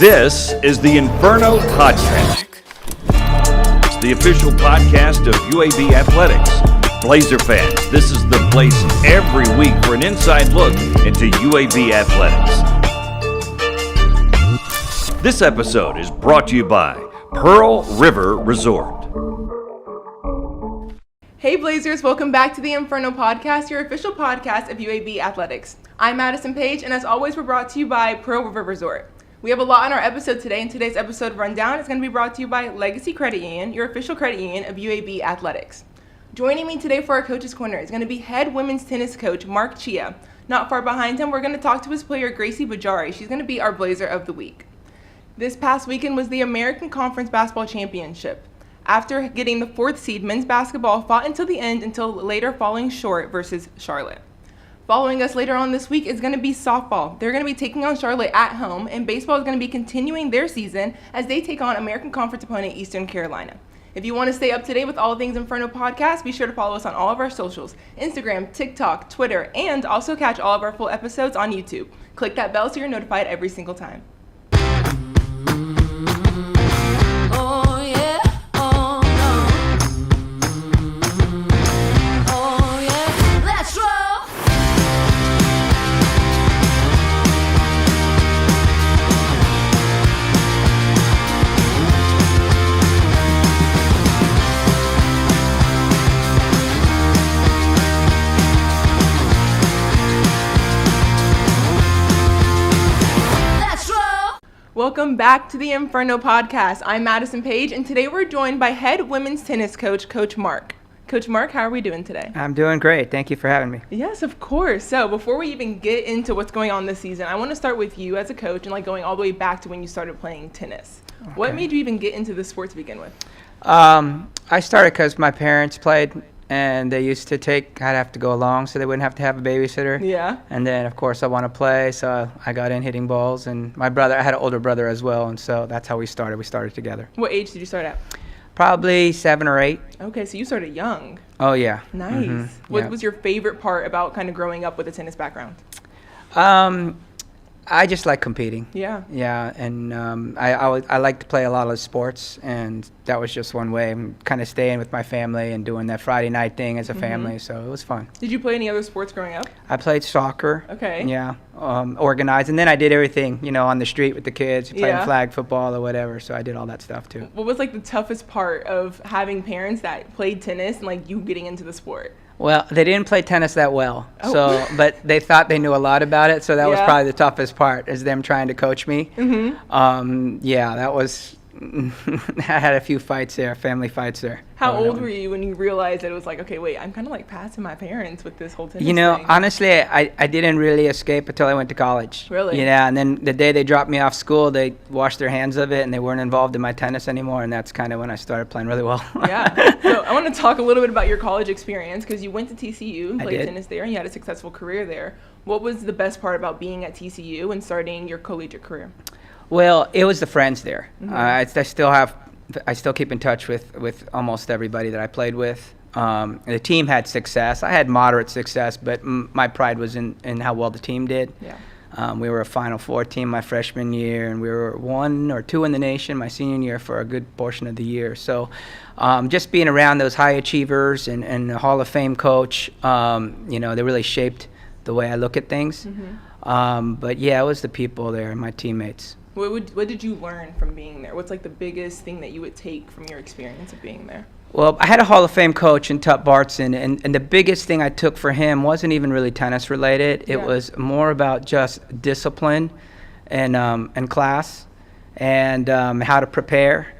This is the Inferno Podcast, the official podcast of UAB Athletics. Blazer fans, this is the place every week for an inside look into UAB Athletics. This episode is brought to you by Pearl River Resort. Hey Blazers, welcome back to the Inferno Podcast, your official podcast of UAB Athletics. I'm Madison Page, and as always, we're brought to you by Pearl River Resort. We have a lot on our episode today, and today's episode rundown is going to be brought to you by Legacy Credit Union, your official credit union of UAB Athletics. Joining me today for our Coach's Corner is going to be head women's tennis coach Mark Tjia. Not far behind him, we're going to talk to his player Gresi Bajri. She's going to be our Blazer of the week. This past weekend was the American Conference Basketball Championship. After getting the 4th seed, men's basketball fought until the end until later falling short versus Charlotte. Following us later on this week is going to be softball. They're going to be taking on Charlotte at home, and baseball is going to be continuing their season as they take on American Conference opponent Eastern Carolina. If you want to stay up to date with all things Inferno Podcast, be sure to follow us on all of our socials, Instagram, TikTok, Twitter, and also catch all of our full episodes on YouTube. Click that bell so you're notified every single time. Welcome back to the Inferno Podcast. I'm Madison Page, and today we're joined by head women's tennis coach, Coach Mark. Coach Mark, how are we doing today? I'm doing great. Thank you for having me. Yes, of course. So before we even get into what's going on this season, I want to start with you as a coach and going all the way back to when you started playing tennis. Okay. What made you even get into the sport to begin with? I started because my parents played, and they used to I'd have to go along so they wouldn't have to have a babysitter. Yeah. And then, of course, I want to play, so I got in hitting balls. And my brother, I had an older brother as well, and so that's how we started. We started together. What age did you start at? Probably 7 or 8. Okay, so you started young. Oh, yeah. Nice. Mm-hmm. What was your favorite part about kind of growing up with a tennis background? I just like competing. Yeah. Yeah, and I like to play a lot of sports, and that was just one way. I'm kind of staying with my family and doing that Friday night thing as a family, so it was fun. Did you play any other sports growing up? I played soccer. Okay. Yeah, organized, and then I did everything, on the street with the kids, playing flag football or whatever, so I did all that stuff too. What was the toughest part of having parents that played tennis and you getting into the sport? Well, they didn't play tennis that well, but they thought they knew a lot about it, so that was probably the toughest part, is them trying to coach me. Mm-hmm. That was, I had a few fights there, family fights there. How old were you when you realized that it was okay, wait, I'm kind of passing my parents with this whole tennis thing? Honestly, I didn't really escape until I went to college. Really? And then the day they dropped me off school, they washed their hands of it, and they weren't involved in my tennis anymore, and that's kind of when I started playing really well. Yeah. So I want to talk a little bit about your college experience, because you went to TCU and played tennis there, and you had a successful career there. What was the best part about being at TCU and starting your collegiate career? Well, it was the friends there. Mm-hmm. I still keep in touch with almost everybody that I played with. The team had success. I had moderate success, but my pride was in how well the team did. Yeah. We were a Final Four team my freshman year, and we were 1 or 2 in the nation my senior year for a good portion of the year. So just being around those high achievers and the Hall of Fame coach, they really shaped the way I look at things. Mm-hmm. But yeah, it was the people there, my teammates. What did you learn from being there? What's the biggest thing that you would take from your experience of being there? Well, I had a Hall of Fame coach in Tut Bartson, and the biggest thing I took for him wasn't even really tennis related. It was more about just discipline and class and how to prepare.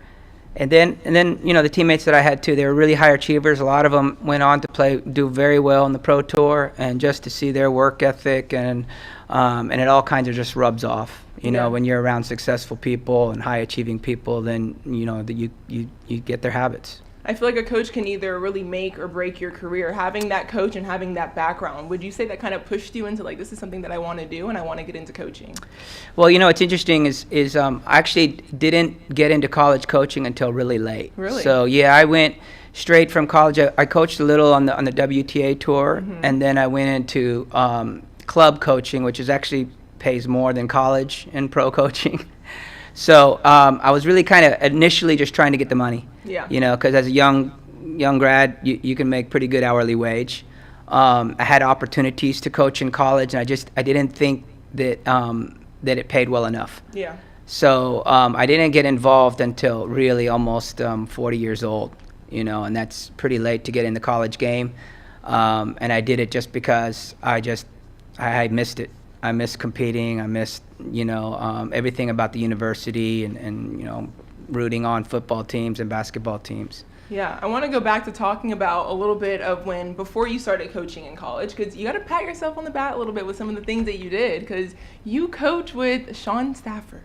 And then the teammates that I had too, they were really high achievers. A lot of them went on to do very well in the Pro Tour, and just to see their work ethic and it all kinds of just rubs off. When you're around successful people and high achieving people, then that you get their habits. I feel like a coach can either really make or break your career. Having that coach and having that background, would you say that kind of pushed you into this is something that I want to do and I want to get into coaching? Well, what's interesting is I actually didn't get into college coaching until really late. Really? So yeah, I went straight from college. I coached a little on the WTA tour, mm-hmm. and then I went into club coaching, which is actually pays more than college in pro coaching. So I was really kind of initially just trying to get the money. Yeah. You know, because as a young grad, you can make pretty good hourly wage. I had opportunities to coach in college, and I didn't think that it paid well enough. Yeah. So I didn't get involved until really almost 40 years old, you know, and that's pretty late to get in the college game. And I did it just because I missed it. I missed competing. I missed, you know, everything about the university and, you know, rooting on football teams and basketball teams. Yeah, I want to go back to talking about a little bit of before you started coaching in college, because you got to pat yourself on the back a little bit with some of the things that you did, because you coach with Sean Stafford.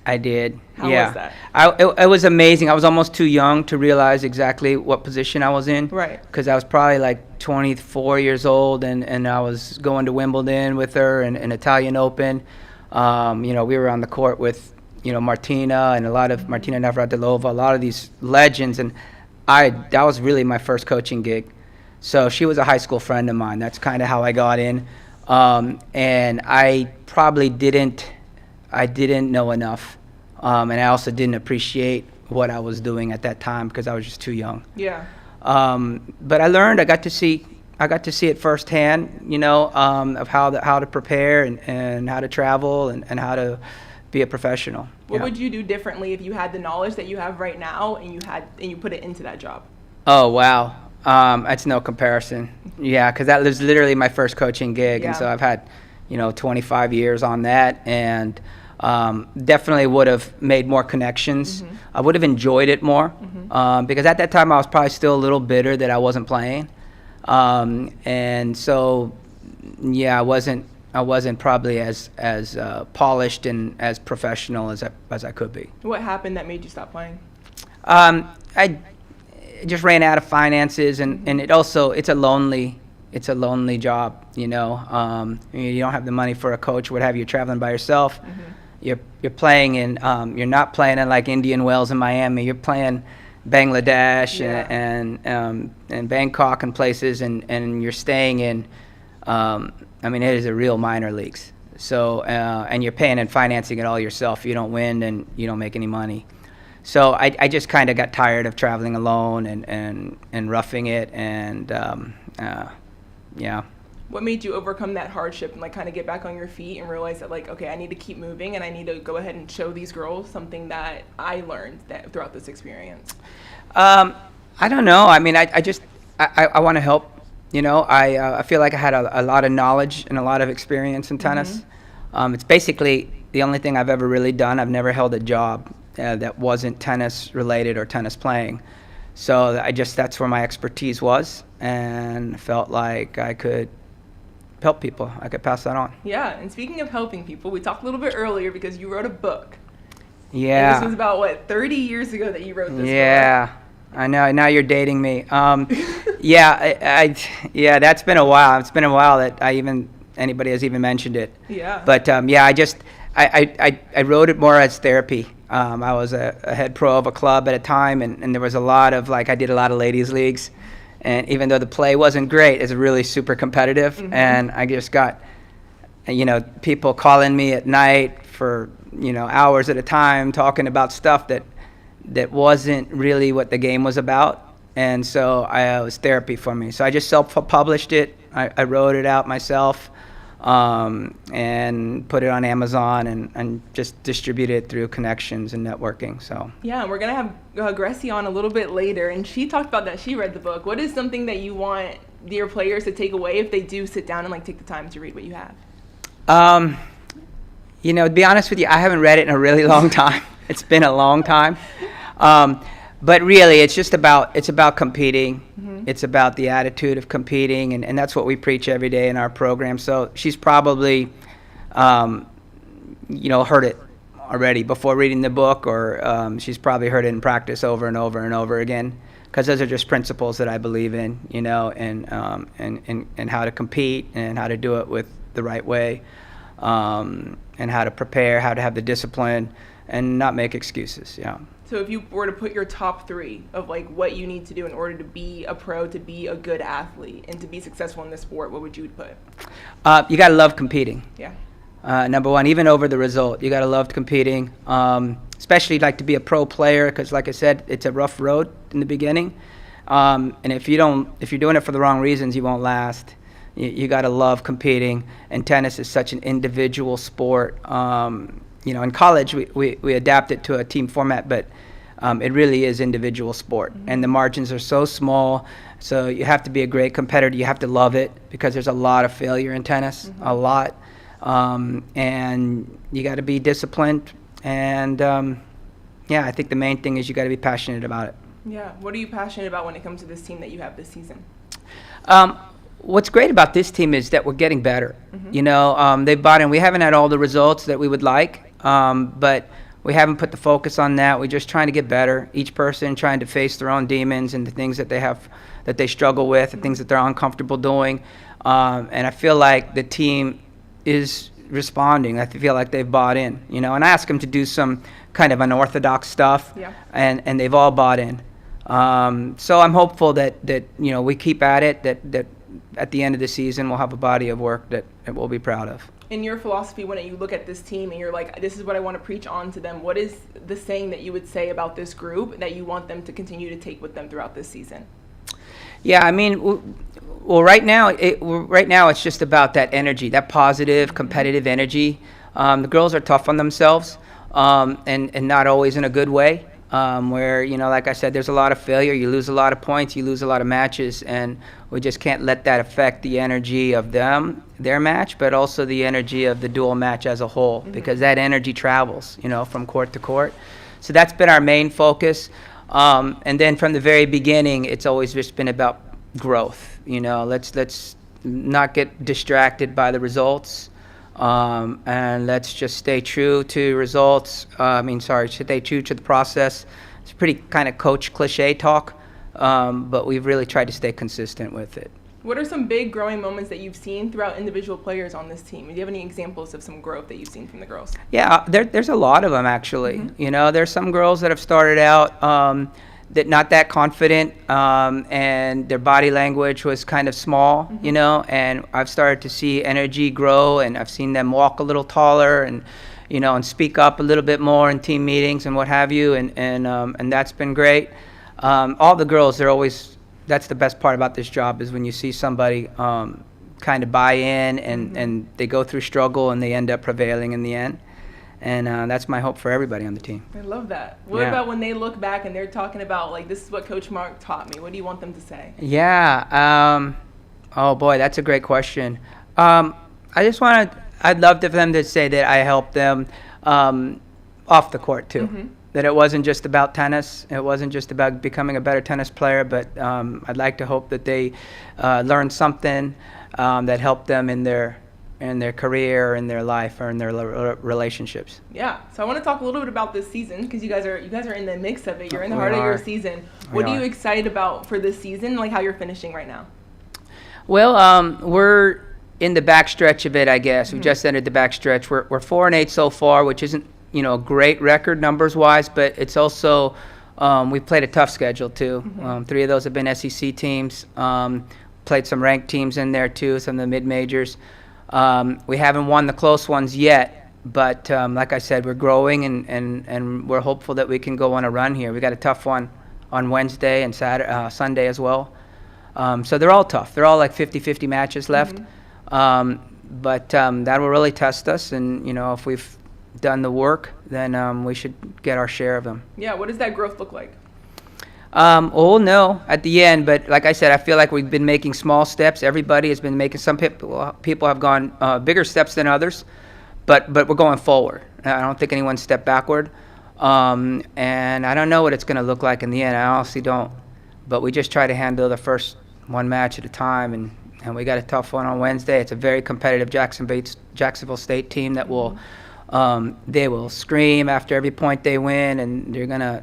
I did. How yeah. was that? It was amazing. I was almost too young to realize exactly what position I was in. Right. Because I was probably like 24 years old, and I was going to Wimbledon with her and Italian Open. You know, we were on the court with, you know, Martina and a lot of Martina Navratilova, a lot of these legends, and that was really my first coaching gig. So she was a high school friend of mine. That's kind of how I got in. And I probably didn't know enough. And I also didn't appreciate what I was doing at that time because I was just too young. Yeah. But I learned. I got to see it firsthand, you know, of how to prepare and how to travel and how to be a professional. What would you do differently if you had the knowledge that you have right now and you put it into that job? Oh, wow. That's no comparison. Yeah, because that was literally my first coaching gig. Yeah. And so I've had, you know, 25 years on that, and definitely would have made more connections. Mm-hmm. I would have enjoyed it more, because at that time I was probably still a little bitter that I wasn't playing. And so, yeah, I wasn't probably as polished and as professional as I could be. What happened that made you stop playing? I just ran out of finances, and it's a lonely job, you know. You don't have the money for a coach, what have you, traveling by yourself. Mm-hmm. You're playing in you're not playing in like Indian Wells in Miami. You're playing Bangladesh. Yeah. and Bangkok and places, and you're staying in. I mean, it is a real minor leagues. So and you're paying and financing it all yourself. You don't win, and you don't make any money. So I just kind of got tired of traveling alone and roughing it, and yeah. What made you overcome that hardship and like kind of get back on your feet and realize that like, okay, I need to keep moving and I need to go ahead and show these girls something that I learned throughout this experience? I don't know. I mean, I want to help. You know, I feel like I had a lot of knowledge and a lot of experience in tennis. Mm-hmm. It's basically the only thing I've ever really done. I've never held a job that wasn't tennis related or tennis playing. So that's where my expertise was, and felt like I could help people. I could pass that on. Yeah, and speaking of helping people, we talked a little bit earlier because you wrote a book. Yeah. And this was about 30 years ago that you wrote this book. I know. Now you're dating me. Yeah, that's been a while. It's been a while that anybody has even mentioned it. Yeah. But yeah, I wrote it more as therapy. I was a head pro of a club at a time, and there was a lot of I did a lot of ladies leagues, and even though the play wasn't great, it's really super competitive. Mm-hmm. And I just got, people calling me at night for hours at a time talking about stuff that wasn't really what the game was about. And so it was therapy for me. So I just self-published it. I wrote it out myself, and put it on Amazon and just distributed it through connections and networking. So yeah, we're going to have Gresi on a little bit later, and she talked about that she read the book. What is something that you want your players to take away if they do sit down and take the time to read what you have? To be honest with you, I haven't read it in a really long time. It's been a long time. But really, it's about competing. Mm-hmm. It's about the attitude of competing, and that's what we preach every day in our program. So she's probably, heard it already before reading the book, or she's probably heard it in practice over and over and over again, because those are just principles that I believe in, and how to compete and how to do it with the right way, and how to prepare, how to have the discipline, and not make excuses. Yeah. So if you were to put your top three of what you need to do in order to be a pro, to be a good athlete, and to be successful in this sport, what would you put? You got to love competing. Yeah. Number one, even over the result, you got to love competing. especially like to be a pro player, because like I said, it's a rough road in the beginning. And if you're doing it for the wrong reasons, you won't last. You got to love competing, and tennis is such an individual sport. In college we adapt it to a team format, but it really is individual sport, and the margins are so small. So you have to be a great competitor. You have to love it, because there's a lot of failure in tennis, a lot, and you got to be disciplined. And I think the main thing is you got to be passionate about it. Yeah. What are you passionate about when it comes to this team that you have this season? What's great about this team is that we're getting better. They've bought in. We haven't had all the results that we would like, but we haven't put the focus on that. We're just trying to get better. Each person trying to face their own demons and the things that they struggle with, the things that they're uncomfortable doing. And I feel like the team is responding. I feel like they've bought in. And I ask them to do some kind of unorthodox stuff, and they've all bought in. So I'm hopeful that we keep at it, that at the end of the season we'll have a body of work that we'll be proud of. In your philosophy, when you look at this team and you're like, this is what I want to preach on to them, what is the saying that you would say about this group that you want them to continue to take with them throughout this season? Yeah, I mean, well, right now it's just about that energy, that positive, competitive energy. The girls are tough on themselves, and not always in a good way. Where, like I said, there's a lot of failure. You lose a lot of points, you lose a lot of matches, and we just can't let that affect the energy of their match, but also the energy of the dual match as a whole, because that energy travels, from court to court. So that's been our main focus. And then from the very beginning, it's always just been about growth. Let's not get distracted by the results. And let's just stay true to results. Stay true to the process. It's pretty kind of coach cliche talk, but we've really tried to stay consistent with it. What are some big growing moments that you've seen throughout individual players on this team? Do you have any examples of some growth that you've seen from the girls? Yeah, there's a lot of them actually. There's some girls that have started out that not that confident, and their body language was kind of small, and I've started to see energy grow, and I've seen them walk a little taller and speak up a little bit more in team meetings and what have you, and that's been great. All the girls, that's the best part about this job, is when you see somebody kind of buy in and they go through struggle and they end up prevailing in the end. And that's my hope for everybody on the team. I love that. What about when they look back and they're talking about, like, this is what Coach Mark taught me? What do you want them to say? Yeah. Oh, boy, that's a great question. I'd love for them to say that I helped them off the court, too. That it wasn't just about tennis. It wasn't just about becoming a better tennis player, but I'd like to hope that they learned something that helped them in their career, in their life, or in their relationships. Yeah. So I want to talk a little bit about this season, because you guys are in the mix of it. You're in the heart of your season. What are you excited about for this season? Like, how you're finishing right now? Well, we're in the backstretch of it, I guess. We've just entered the backstretch. We're 4-8 so far, which isn't a great record numbers wise, but it's also we've played a tough schedule too. 3 of those have been SEC teams. Played some ranked teams in there too, some of the mid majors. We haven't won the close ones yet, but like I said, we're growing, and we're hopeful that we can go on a run here. We got a tough one on Wednesday and Sunday as well. So they're all tough. They're all like 50-50 matches left. But that will really test us, and if we've done the work, then we should get our share of them. Yeah, what does that growth look like? We'll know at the end, but like I said, I feel like we've been making small steps. Everybody has been making, some people have gone bigger steps than others, but we're going forward. I don't think anyone stepped backward, and I don't know what it's going to look like in the end. I honestly don't, but we just try to handle the first one match at a time, and we got a tough one on Wednesday. It's a very competitive Jacksonville State team that will they will scream after every point they win, and they're gonna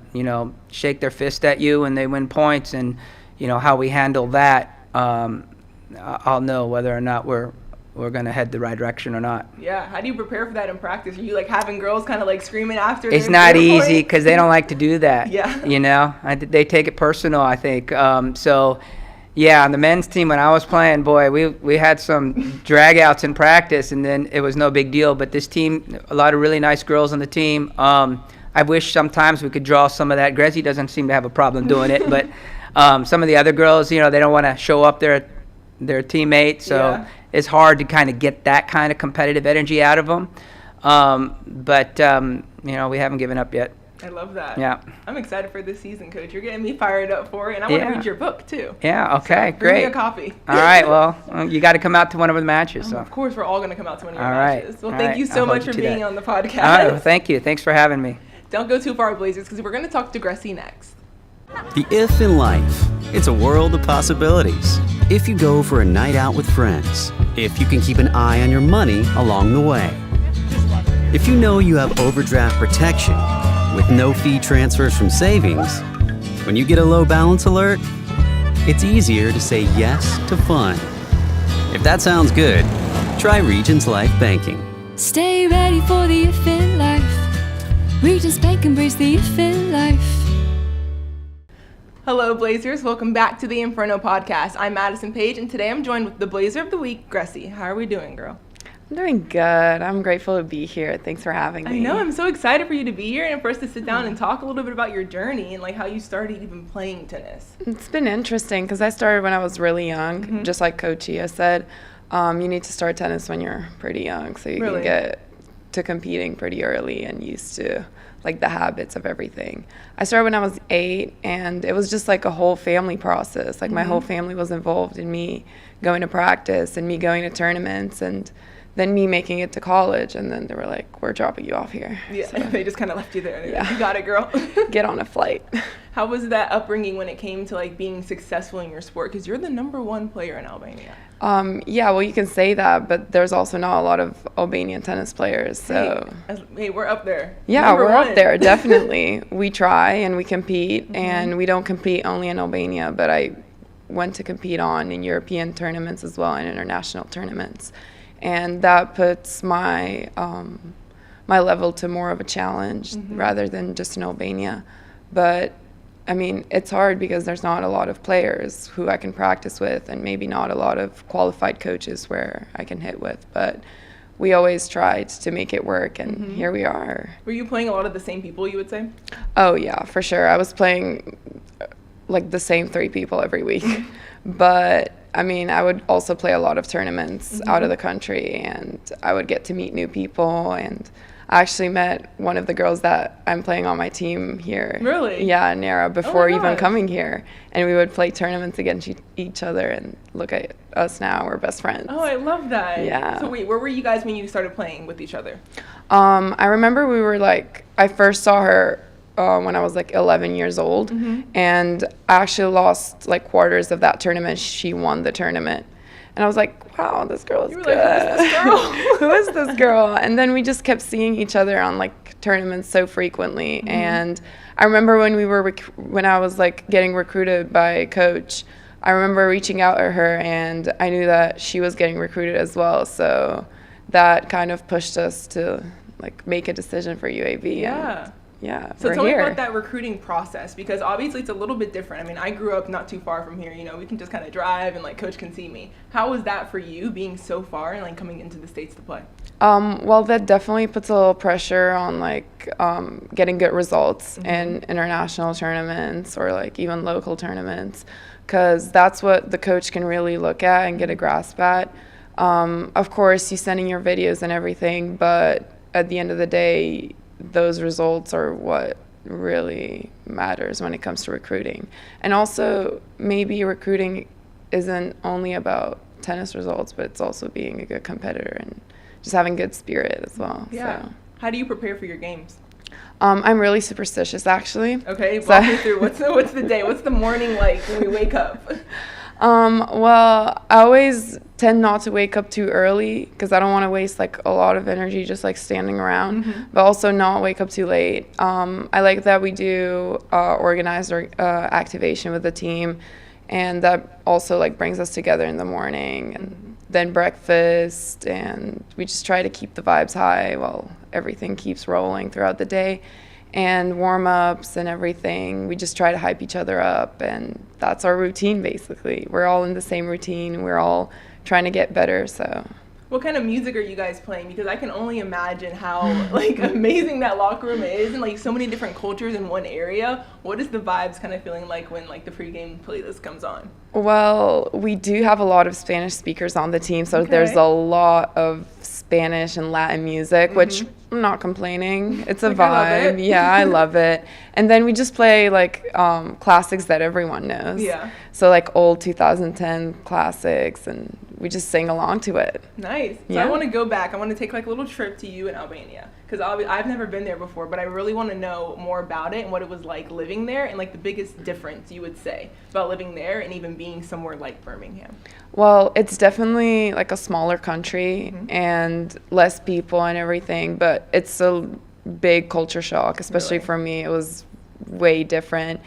shake their fist at you when they win points, and how we handle that, I'll know whether or not we're gonna head the right direction or not. Yeah, how do you prepare for that in practice? Are you like having girls kind of like screaming after? It's not easy because they don't like to do that. Yeah. They take it personal, I think. So yeah, on the men's team when I was playing, boy, we had some dragouts in practice, and then it was no big deal. But this team, a lot of really nice girls on the team. I I wish sometimes we could draw some of that. Gresi doesn't seem to have a problem doing it, but some of the other girls, they don't want to show up their teammates, so it's hard to kind of get that kind of competitive energy out of them. But we haven't given up yet. I love that. Yeah. I'm excited for this season, Coach. You're getting me fired up for it, and I want to read your book, too. Yeah, okay, so great. Bring me a copy. All right, well, you got to come out to one of the matches. So. Of course, we're all going to come out to one of your all matches. Right. Well, all thank right. you so much for being on the podcast. All right, well, thank you. Thanks for having me. Don't go too far, Blazers, because we're going to talk to Gresi next. The if in life. It's a world of possibilities. If you go for a night out with friends. If you can keep an eye on your money along the way. If you know you have overdraft protection with no fee transfers from savings. When you get a low balance alert, it's easier to say yes to fun. If that sounds good, try Regions Life Banking. Stay ready for the if in life. Regions Bank embrace the if in life. Hello, Blazers. Welcome back to the Inferno Podcast. I'm Madison Page, and today I'm joined with the Blazer of the Week, Gresi. How are we doing, girl? I'm doing good. I'm grateful to be here. Thanks for having me. I know. I'm so excited for you to be here and for us to sit down and talk a little bit about your journey and how you started even playing tennis. It's been interesting because I started when I was really young, just like Coach Tjia said. You need to start tennis when you're pretty young so you can get to competing pretty early and used to the habits of everything. I started when I was 8, and it was just a whole family process. My whole family was involved in me going to practice and me going to tournaments and then me making it to college, and then they were like, we're dropping you off here. Yeah, so, they just kind of left you there. Yeah. You got it, girl. Get on a flight. How was that upbringing when it came to being successful in your sport? Because you're the #1 player in Albania. Yeah, well, you can say that, but there's also not a lot of Albanian tennis players. So hey, we're up there. Yeah, we're #1. up there, definitely. We try and we compete, and we don't compete only in Albania, but I went to compete in European tournaments as well and international tournaments. And that puts my my level to more of a challenge rather than just in Albania. But I mean, it's hard because there's not a lot of players who I can practice with, and maybe not a lot of qualified coaches where I can hit with. But we always tried to make it work, and here we are. Were you playing a lot of the same people, you would say? Oh, yeah, for sure. I was playing the same 3 people every week. But I mean, I would also play a lot of tournaments out of the country, and I would get to meet new people. And I actually met one of the girls that I'm playing on my team here. Really? Yeah, Nera, before even gosh. coming here. And we would play tournaments against each other, and look at us now, we're best friends. Oh, I love that. Yeah. So wait, where were you guys when you started playing with each other? I remember we were I first saw her when I was 11 years old, and I actually lost quarters of that tournament. She won the tournament, and I was like, wow, this girl is good. Who is this girl? Who is this girl? And then we just kept seeing each other on tournaments so frequently. And I remember when I was getting recruited by a coach, I remember reaching out at her, and I knew that she was getting recruited as well. So that kind of pushed us to make a decision for UAB. Yeah. And yeah, So we're tell here. me about that recruiting process, because obviously it's a little bit different. I mean, I grew up not too far from here. We can just kind of drive and coach can see me. How was that for you, being so far and coming into the States to play? Well, that definitely puts a little pressure on getting good results in international tournaments or even local tournaments, because that's what the coach can really look at and get a grasp at. Of course, you send in your videos and everything, but at the end of the day, those results are what really matters when it comes to recruiting. And also, maybe recruiting isn't only about tennis results, but it's also being a good competitor and just having good spirit as well. Yeah. So. How do you prepare for your games? I'm really superstitious, actually. Okay, walk me through. What's the day? What's the morning like when we wake up? Well, I always tend not to wake up too early because I don't want to waste a lot of energy just standing around, but also not wake up too late. I like that we do organized activation with the team, and that also brings us together in the morning, and then breakfast, and we just try to keep the vibes high while everything keeps rolling throughout the day. And warm-ups and everything, we just try to hype each other up, and that's our routine basically. We're all in the same routine, we're all trying to get better, so. What kind of music are you guys playing? Because I can only imagine how like amazing that locker room is, and like so many different cultures in one area. What is the vibes kind of feeling like when like the pregame playlist comes on? Well, we do have a lot of Spanish speakers on the team, so there's a lot of Spanish and Latin music, which I'm not complaining. It's a Like, I love vibe. it. Yeah, I love it. And then we just play like classics that everyone knows. Yeah. So like old 2010 classics, and we just sing along to it. Nice. So Yeah. I want to go back. I want to take like a little trip to you in Albania, because I've never been there before, but I really want to know more about it and what it was like living there, and like the biggest difference you would say about living there and even being somewhere like Birmingham. Well, it's definitely like a smaller country and less people and everything, but it's a big culture shock, especially Really? for me. It was way different.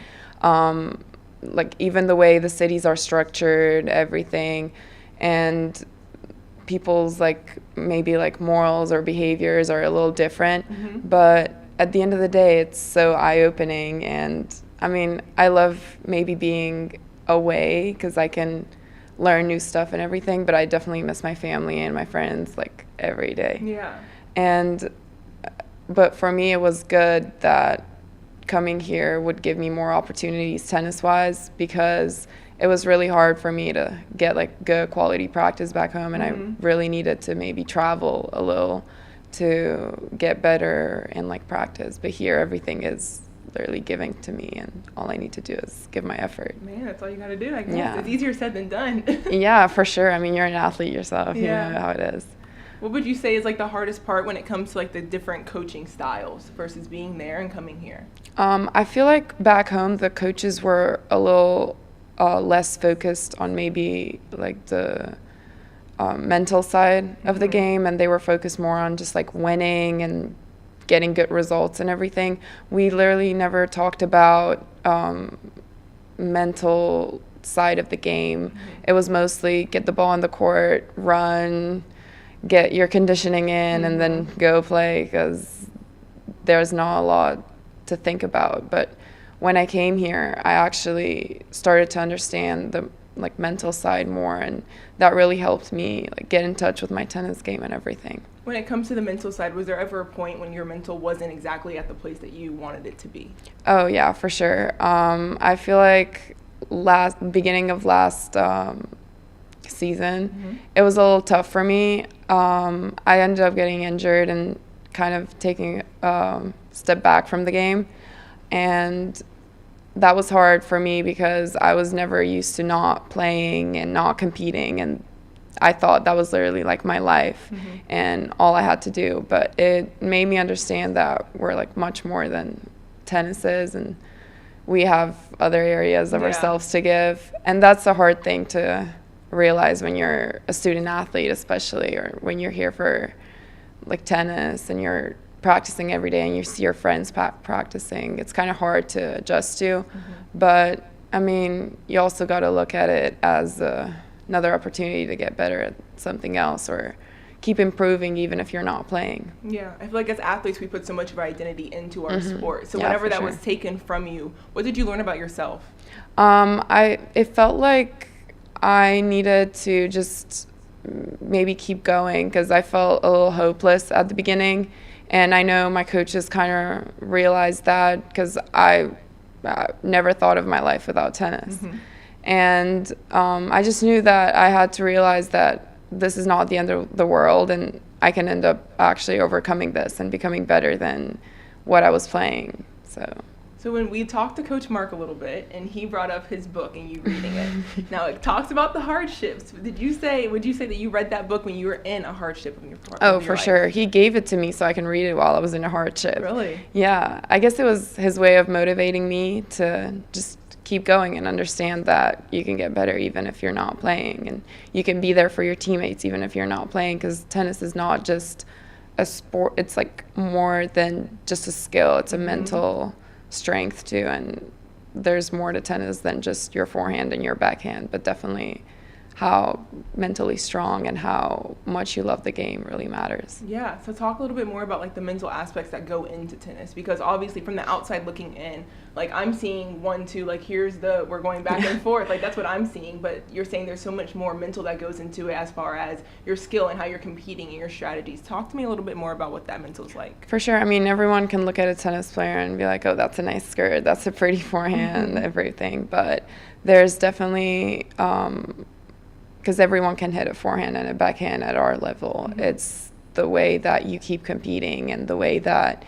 Like even the way the cities are structured, everything, and people's like maybe like morals or behaviors are a little different, but at the end of the day, it's so eye-opening. And I mean, I love maybe being away because I can learn new stuff and everything, but I definitely miss my family and my friends like every day. Yeah. But for me, it was good that coming here would give me more opportunities tennis-wise, because it was really hard for me to get like good quality practice back home, and I really needed to maybe travel a little to get better in like practice. But here, everything is literally giving to me, and all I need to do is give my effort. Man, that's all you got to do, I guess. Yeah. It's easier said than done. Yeah, for sure. I mean, you're an athlete yourself. Yeah. You know how it is. What would you say is like the hardest part when it comes to like the different coaching styles versus being there and coming here? I feel like back home, the coaches were a little less focused on maybe like the mental side of the game, and they were focused more on just like winning and getting good results and everything. We literally never talked about mental side of the game. It was mostly get the ball on the court, run, get your conditioning in, and then go play, because there's not a lot to think about. But when I came here, I actually started to understand the like mental side more, and that really helped me like get in touch with my tennis game and everything. When it comes to the mental side, was there ever a point when your mental wasn't exactly at the place that you wanted it to be? Oh yeah, for sure. I feel like beginning of last season, it was a little tough for me. I ended up getting injured and kind of taking a step back from the game, and that was hard for me because I was never used to not playing and not competing, and I thought that was literally like my life and all I had to do. But it made me understand that we're like much more than tennis is, and we have other areas of ourselves to give. And that's a hard thing to realize when you're a student athlete, especially, or when you're here for like tennis and you're practicing every day and you see your friends practicing. It's kind of hard to adjust to. But I mean, you also got to look at it as another opportunity to get better at something else or keep improving even if you're not playing. Yeah, I feel like as athletes we put so much of our identity into our sport. So Yeah, whenever for that sure. was taken from you, what did you learn about yourself? It felt like I needed to just maybe keep going because I felt a little hopeless at the beginning. And I know my coaches kind of realized that because I never thought of my life without tennis. And I just knew that I had to realize that this is not the end of the world, and I can end up actually overcoming this and becoming better than what I was playing. So when we talked to Coach Mark a little bit, and he brought up his book and you reading it. Now it talks about the hardships. Would you say that you read that book when you were in a hardship of your life? Oh, for sure. He gave it to me so I can read it while I was in a hardship. Really? Yeah. I guess it was his way of motivating me to just keep going and understand that you can get better even if you're not playing, and you can be there for your teammates even if you're not playing, because tennis is not just a sport. It's like more than just a skill. It's a mental strength too, and there's more to tennis than just your forehand and your backhand. But definitely how mentally strong and how much you love the game really matters. Yeah, so talk a little bit more about like the mental aspects that go into tennis, because obviously from the outside looking in, like I'm seeing 1-2, like we're going back and forth, like that's what I'm seeing, but you're saying there's so much more mental that goes into it as far as your skill and how you're competing and your strategies. Talk to me a little bit more about what that mental is like. For sure. I mean, everyone can look at a tennis player and be like, oh, that's a nice skirt, that's a pretty forehand, everything, but there's definitely because everyone can hit a forehand and a backhand at our level. It's the way that you keep competing and the way that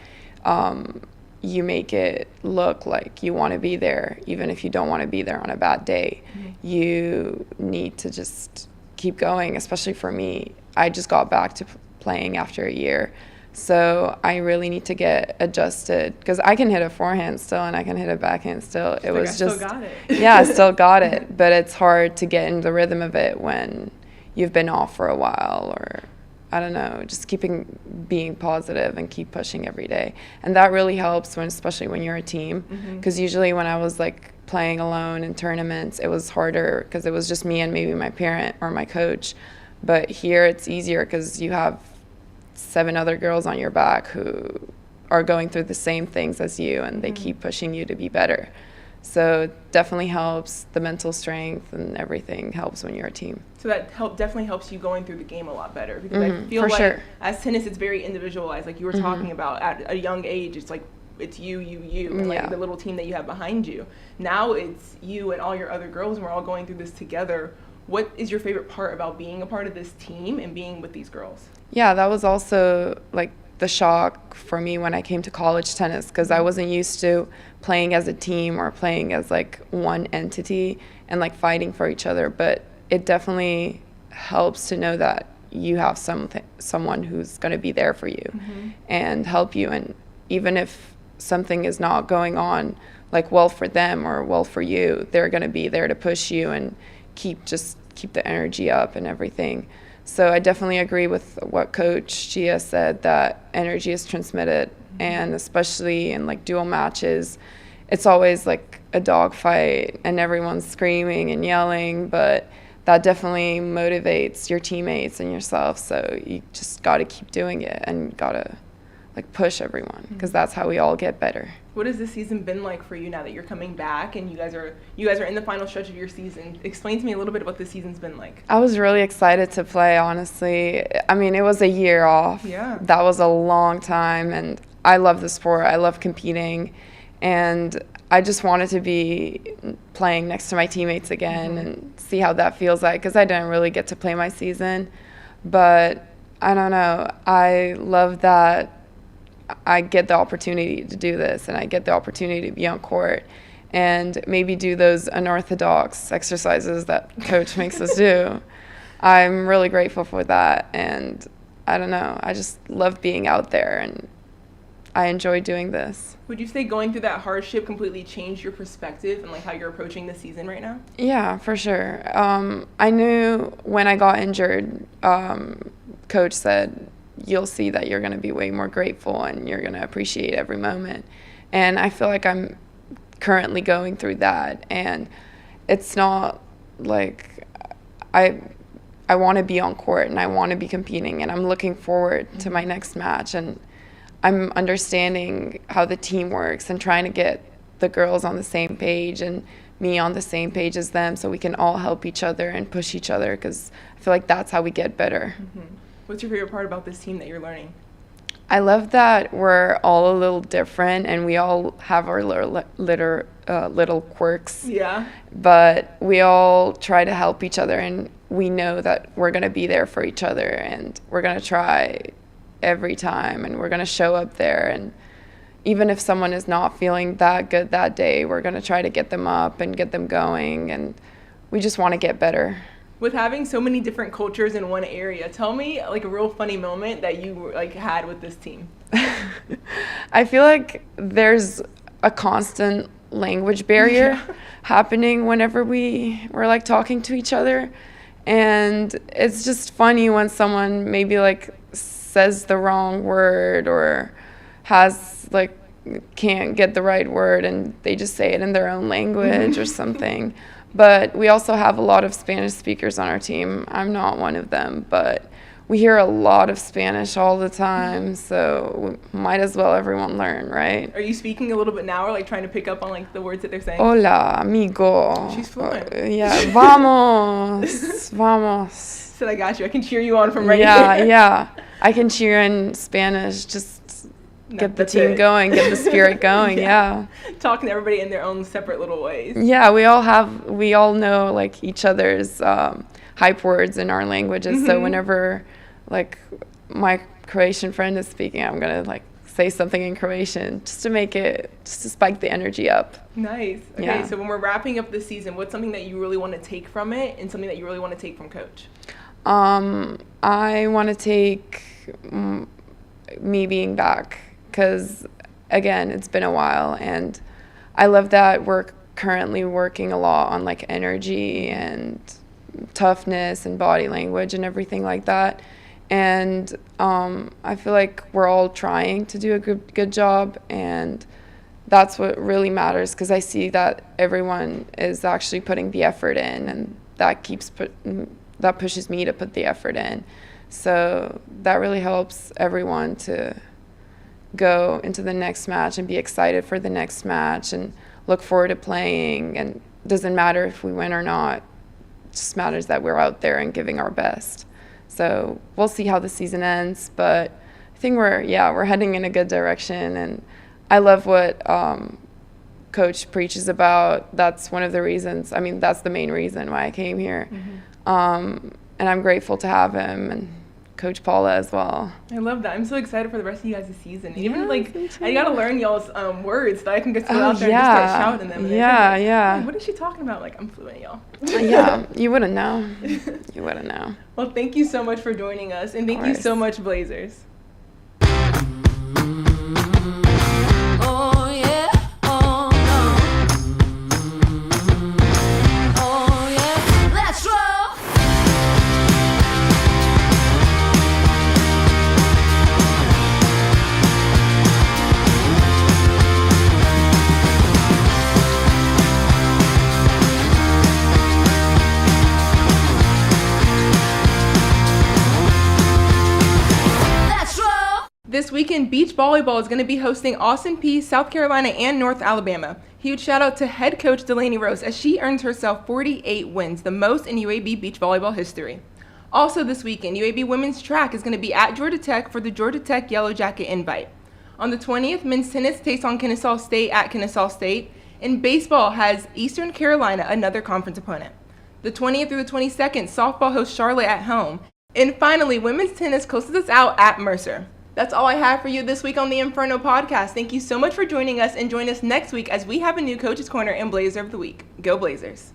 you make it look like you want to be there, even if you don't want to be there on a bad day. You need to just keep going, especially for me. I just got back to playing after a year. So I really need to get adjusted, because I can hit a forehand still and I can hit a backhand still. It was just, still got it. Yeah, I still got it, but it's hard to get in the rhythm of it when you've been off for a while, or I don't know, just being positive and keep pushing every day. And that really helps especially when you're a team, because usually when I was like playing alone in tournaments, it was harder because it was just me and maybe my parent or my coach. But here it's easier because you have 7 other girls on your back who are going through the same things as you, and they keep pushing you to be better. So it definitely helps. The mental strength and everything helps when you're a team. So that definitely helps you going through the game a lot better, because I feel like as tennis, it's very individualized. Like you were talking about, at a young age, it's like it's you, and like the little team that you have behind you. Now it's you and all your other girls, and we're all going through this together. What is your favorite part about being a part of this team and being with these girls? Yeah, that was also like the shock for me when I came to college tennis, because I wasn't used to playing as a team or playing as like one entity and like fighting for each other. But it definitely helps to know that you have someone who's going to be there for you and help you. And even if something is not going on like well for them or well for you, they're going to be there to push you and keep the energy up and everything. So I definitely agree with what Coach Tjia said, that energy is transmitted, and especially in like dual matches, it's always like a dogfight and everyone's screaming and yelling, but that definitely motivates your teammates and yourself. So you just got to keep doing it and got to like push everyone, because that's how we all get better. What has this season been like for you now that you're coming back and you guys are in the final stretch of your season? Explain to me a little bit of what this season's been like. I was really excited to play, honestly. I mean, it was a year off. Yeah. That was a long time, and I love the sport. I love competing, and I just wanted to be playing next to my teammates again and see how that feels like, because I didn't really get to play my season. But I don't know. I love that I get the opportunity to do this, and I get the opportunity to be on court and maybe do those unorthodox exercises that coach makes us do. I'm really grateful for that, and I don't know, I just love being out there, and I enjoy doing this. Would you say going through that hardship completely changed your perspective and like how you're approaching the season right now? Yeah, for sure. I knew when I got injured, coach said, you'll see that you're going to be way more grateful and you're going to appreciate every moment. And I feel like I'm currently going through that, and it's not like I want to be on court and I want to be competing, and I'm looking forward to my next match, and I'm understanding how the team works and trying to get the girls on the same page and me on the same page as them, so we can all help each other and push each other, because I feel like that's how we get better. What's your favorite part about this team that you're learning? I love that we're all a little different and we all have our little quirks. Yeah. But we all try to help each other, and we know that we're going to be there for each other, and we're going to try every time, and we're going to show up there. And even if someone is not feeling that good that day, we're going to try to get them up and get them going, and we just want to get better. With having so many different cultures in one area, tell me like a real funny moment that you like had with this team. I feel like there's a constant language barrier happening whenever we're like talking to each other, and it's just funny when someone maybe like says the wrong word or has like can't get the right word and they just say it in their own language or something. But we also have a lot of Spanish speakers on our team. I'm not one of them, but we hear a lot of Spanish all the time, so might as well everyone learn, right? Are you speaking a little bit now, or like trying to pick up on like the words that they're saying? Hola, amigo. She's fluent. Yeah, vamos, vamos. So I got you. I can cheer you on from right Yeah, here. yeah. I can cheer in Spanish, just get the team going, get the spirit going, yeah. Talking to everybody in their own separate little ways. Yeah, we all know like each other's hype words in our languages. So whenever like my Croatian friend is speaking, I'm gonna like say something in Croatian just to spike the energy up. Nice. Okay, Yeah. so when we're wrapping up the season, what's something that you really want to take from it, and something that you really want to take from Coach? I want to take me being back, because again, it's been a while, and I love that we're currently working a lot on like energy and toughness and body language and everything like that. And I feel like we're all trying to do a good job, and that's what really matters, because I see that everyone is actually putting the effort in, and that pushes me to put the effort in. So that really helps everyone to go into the next match and be excited for the next match and look forward to playing. And it doesn't matter if we win or not. It just matters that we're out there and giving our best. So we'll see how the season ends, but I think we're heading in a good direction, and I love what Coach preaches about. That's one of the reasons. I mean, that's the main reason why I came here. And I'm grateful to have him and Coach Paula as well. I love that. I'm so excited for the rest of you guys this season. Yeah, Even like me too. I gotta learn y'all's words that I can just go out there and just start shouting them. And Yeah, like, yeah. "Hey, what is she talking about? Like, I'm fluent, y'all. Yeah, you wouldn't know. You wouldn't know. Well, thank you so much for joining us, and thank you course. so much, Blazers. Oh yeah, oh no. Oh yeah, let's roll. Let's roll. This weekend, beach volleyball is going to be hosting Austin Peay, South Carolina, and North Alabama. Huge shout out to head coach Delaney Rose, as she earns herself 48 wins, the most in UAB beach volleyball history. Also this weekend, UAB women's track is going to be at Georgia Tech for the Georgia Tech Yellow Jacket Invite. On the 20th, men's tennis takes on Kennesaw State at Kennesaw State, and baseball has Eastern Carolina, another conference opponent. The 20th through the 22nd, softball hosts Charlotte at home. And finally, women's tennis closes us out at Mercer. That's all I have for you this week on the Inferno Podcast. Thank you so much for joining us, and join us next week as we have a new Coach's Corner and Blazer of the Week. Go Blazers!